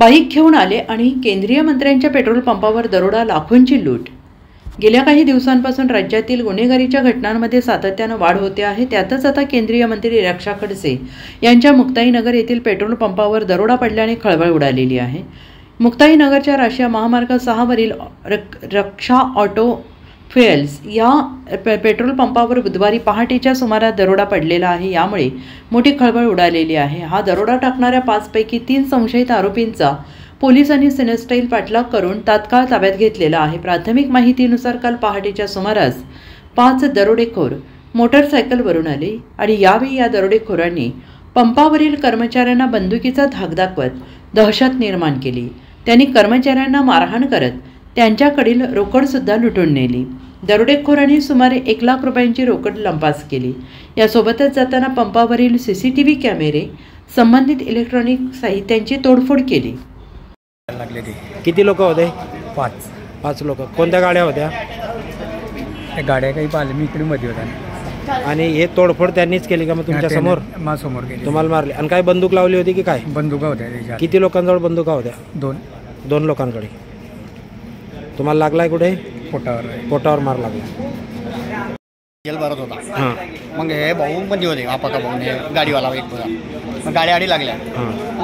Bike घेऊन आले आणि केंद्रीय मंत्र्यांच्या पेट्रोल पंपावर दरोडा, लाखोंची लूट। गेल्या काही दिवसांपासून राज्यातील गुन्हेगारीच्या घटनांमध्ये सातत्याने वाढ होते आहे। त्यातच आता केंद्रीय मंत्री रक्षा खडसे यांच्या मुक्ताईनगर येथील पेट्रोल पंपावर दरोडा पडल्याने खळबळ उडालेली आहे। मुक्ताईनगरच्या राष्ट्रीय महामार्ग 6 वरील रक्षा ऑटो फ्युएल्स या पेट्रोल पंपावर बुधवारी पहाटेच्या सुमारास दरोडा पडलेला आहे। यामुळे मोठी खळबळ उडालेली आहे। हा दरोडा टाकणाऱ्या 5 पैकी 3 संशयित आरोपींचा पोलिसांनी सिनेस्टाईल पाठलाग करून तात्काळ ताब्यात घेतलेला आहे। प्राथमिक माहितीनुसार काल पहाटेच्या सुमारास 5 दरोडेखोर मोटरसायकलवरून आले आणि यावेळी या दरोडेखोरांनी पंपावरील कर्मचाऱ्यांना बंदुकीचा धाक दाखवत दहशत निर्माण केली। त्यांनी कर्मचाऱ्यांना मारहाण करत त्यांच्याकडील रोकड सुद्धा लुटून नेली। दरोडेखोरांनी सुमारे 1 लाख रुपयांची रोकड लंपास केली। यासोबतच जाताना पंपावरील सीसीटीव्ही कॅमेरे, संबंधित इलेक्ट्रॉनिक साहित्यांची तोडफोड केली। किती लोक होते? 5 लोक। कोणत्या गाड्या होत्या? गाड्या काही पाहिले मी इकडे मध्ये होता। आणि हे तोडफोड त्यांनीच केली का? मग तुमच्या समोर? माझ्या समोर केली। तुम्हाला मारले? आणि काय बंदूक लावली होती की काय? बंदुका होत्या। किती लोकांजवळ बंदुका होत्या? 2 लोकांकडे। तुम्हाला लागलाय कुठे? पोटावर मार लागला। जेल भरत होता। हां, मग हे भाऊ मध्ये होते, आपका भाऊने गाडीवाला एक होता। मग गाडी आडी लागल्या,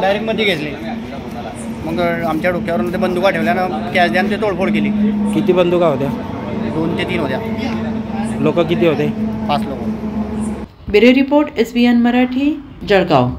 डायरेक्ट मध्ये घेतली। मग आमच्या डोक्यावरून ते बंदुका ठेवल्यानं कॅश द्यान ते तोडफोड केली। किती बंदुका होत्या? 2 ते 3 होत्या। लोक किती होते? 5 लोक। Bureau report SBN Marathi, Jalgaon.